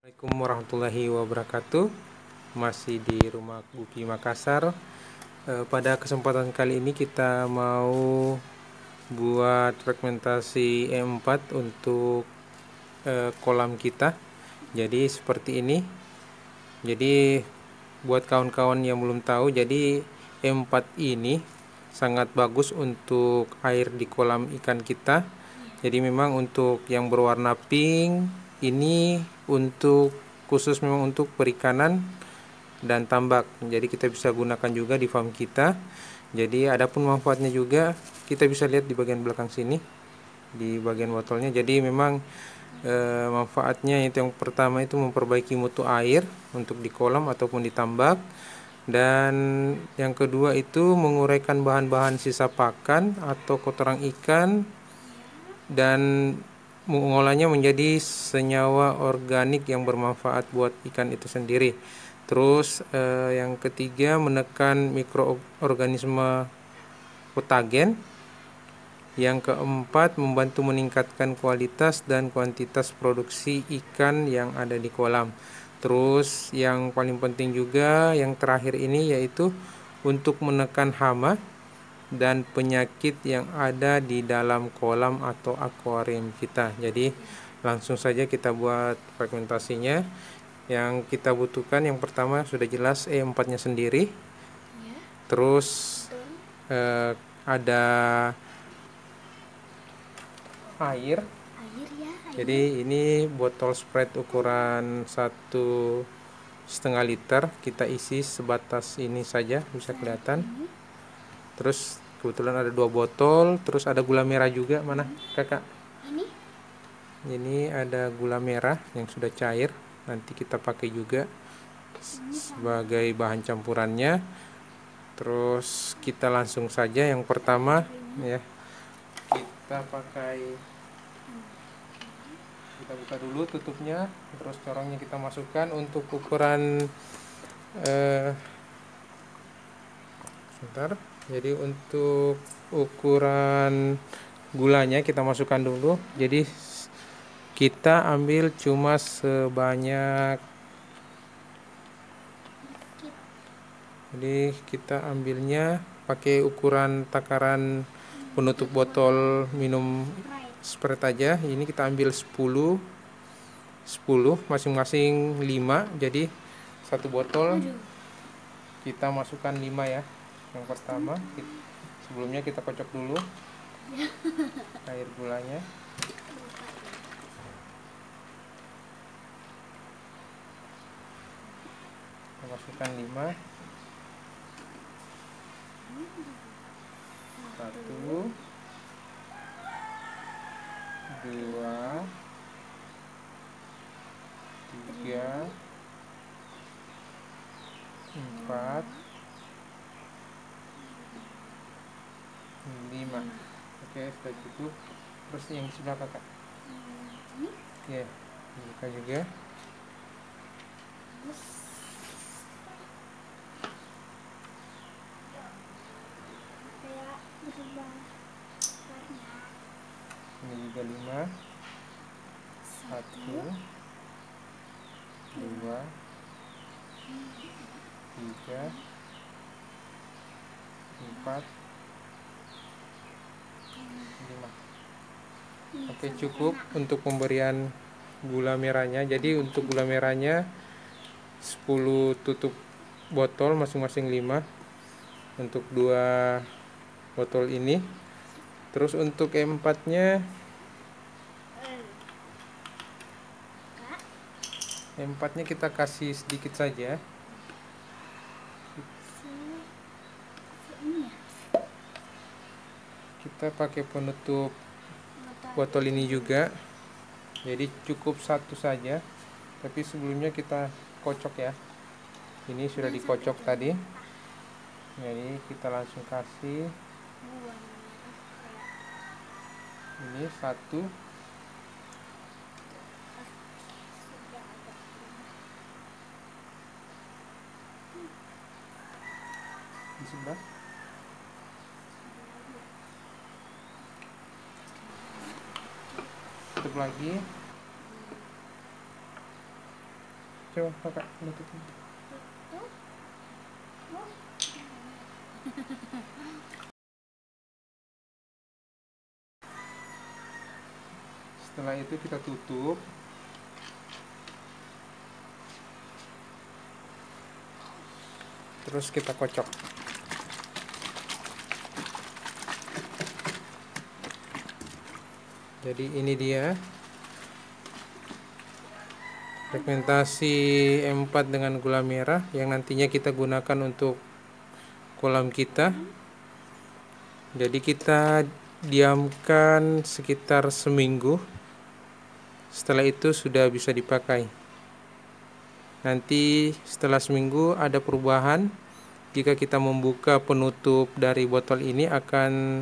Assalamualaikum warahmatullahi wabarakatuh. Masih di rumah Gupi Makassar. Pada kesempatan kali ini kita mau buat fragmentasi E4 untuk kolam kita. Jadi seperti ini. Jadi buat kawan-kawan yang belum tahu, jadi E4 ini sangat bagus untuk air di kolam ikan kita. Jadi memang untuk yang berwarna pink ini untuk khusus memang untuk perikanan dan tambak. Jadi kita bisa gunakan juga di farm kita. Jadi adapun manfaatnya juga kita bisa lihat di bagian belakang sini, di bagian botolnya. Jadi memang manfaatnya itu yang pertama itu memperbaiki mutu air untuk di kolam ataupun di tambak. Dan yang kedua itu menguraikan bahan-bahan sisa pakan atau kotoran ikan dan mengolahnya menjadi senyawa organik yang bermanfaat buat ikan itu sendiri. Terus yang ketiga menekan mikroorganisme patogen. Yang keempat membantu meningkatkan kualitas dan kuantitas produksi ikan yang ada di kolam. Terus yang paling penting juga yang terakhir ini yaitu untuk menekan hama dan penyakit yang ada di dalam kolam atau akuarium kita. Jadi langsung saja kita buat fragmentasinya. Yang kita butuhkan yang pertama sudah jelas E4-nya sendiri. Terus ada air. Jadi ini botol Sprite ukuran 1,5 liter. Kita isi sebatas ini saja, bisa kelihatan. Terus kebetulan ada 2 botol. Terus ada gula merah juga. Mana kakak? Ini ada gula merah yang sudah cair. Nanti kita pakai juga sebagai bahan campurannya. Terus kita langsung saja yang pertama ya. Kita buka dulu tutupnya. Terus corongnya kita masukkan untuk ukuran sebentar. Jadi untuk ukuran gulanya kita masukkan dulu. Jadi kita ambil cuma sebanyak, jadi kita ambilnya pakai ukuran takaran penutup botol minum Sprite aja. Ini kita ambil 10 masing-masing 5. Jadi satu botol kita masukkan 5 ya. Yang pertama sebelumnya kita kocok dulu air gulanya. Kita masukkan 5. 1, 2, 3, 4, 5. Oke, sudah cukup. Terus yang sebelah kakak. Ya, buka juga. Ini juga 5. 1, 2, 3, 4, 5. Oke, cukup untuk pemberian gula merahnya. Jadi untuk gula merahnya 10 tutup botol masing-masing 5 untuk 2 botol ini. Terus untuk E4-nya kita kasih sedikit saja. Kita pakai penutup botol ini juga. Jadi cukup 1 saja. Tapi sebelumnya kita kocok ya. Ini sudah dikocok tadi. Jadi kita langsung kasih. Ini 1. Di sebelah. Tutup lagi. Coba kakak nutupin. Setelah itu kita tutup. Terus kita kocok. Jadi ini dia fragmentasi M4 dengan gula merah yang nantinya kita gunakan untuk kolam kita. Jadi kita diamkan sekitar seminggu. Setelah itu sudah bisa dipakai. Nanti setelah seminggu ada perubahan. Jika kita membuka penutup dari botol ini akan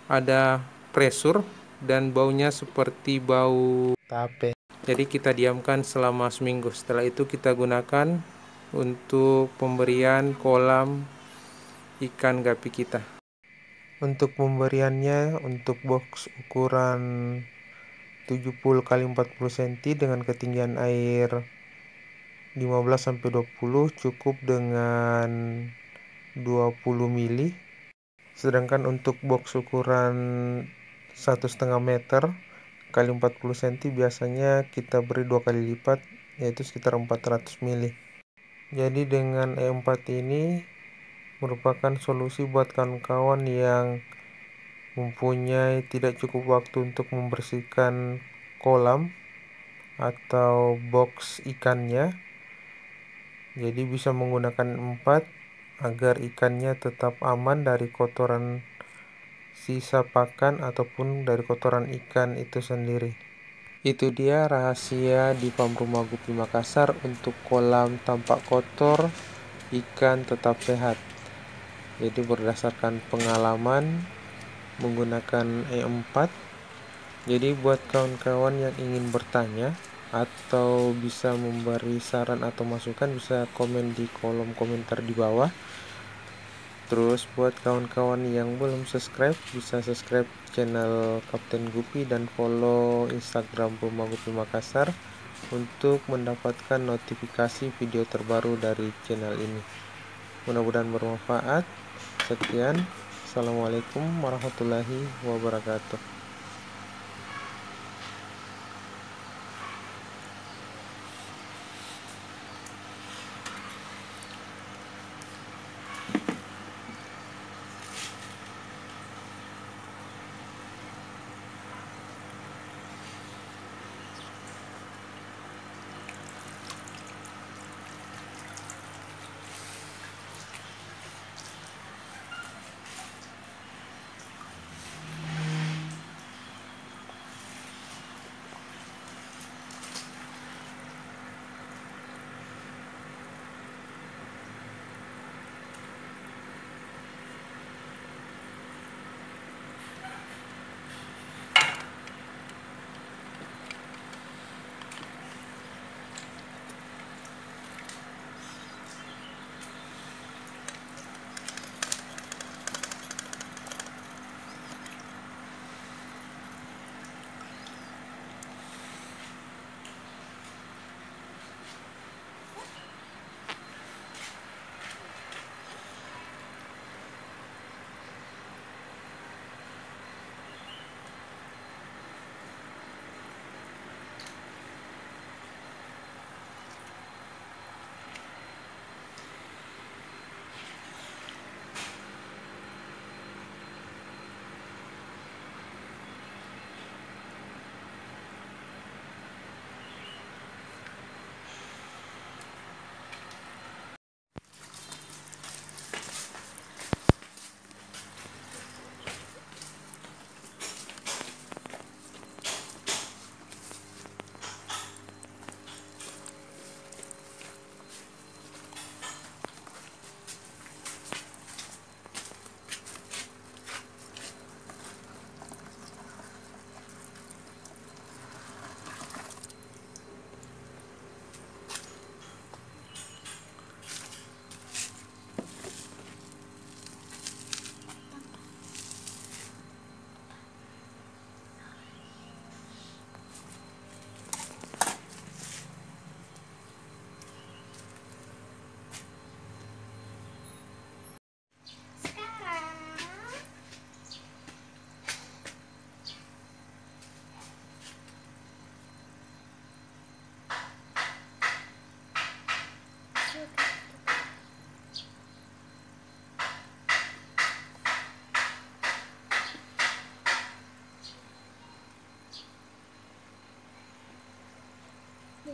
ada pressure dan baunya seperti bau tape. Jadi kita diamkan selama seminggu. Setelah itu kita gunakan untuk pemberian kolam ikan gapi kita. Untuk pemberiannya, untuk box ukuran 70 x 40 cm dengan ketinggian air 15-20 cukup dengan 20 mili. Sedangkan untuk box ukuran 1,5 meter x 40 cm biasanya kita beri 2 kali lipat, yaitu sekitar 400 mili. Jadi dengan E4 ini merupakan solusi buat kawan-kawan yang mempunyai tidak cukup waktu untuk membersihkan kolam atau box ikannya. Jadi bisa menggunakan 4 agar ikannya tetap aman dari kotoran sisa pakan ataupun dari kotoran ikan itu sendiri. Itu dia rahasia di Farm Rumah Gupi Makassar untuk kolam tampak kotor, ikan tetap sehat. Jadi berdasarkan pengalaman menggunakan E4. Jadi buat kawan-kawan yang ingin bertanya atau bisa memberi saran atau masukan bisa komen di kolom komentar di bawah. Terus buat kawan-kawan yang belum subscribe bisa subscribe channel Kapten Gupi dan follow Instagram Rumah Gupi Makassar untuk mendapatkan notifikasi video terbaru dari channel ini. Mudah-mudahan bermanfaat. Sekian. Assalamualaikum warahmatullahi wabarakatuh.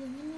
ingin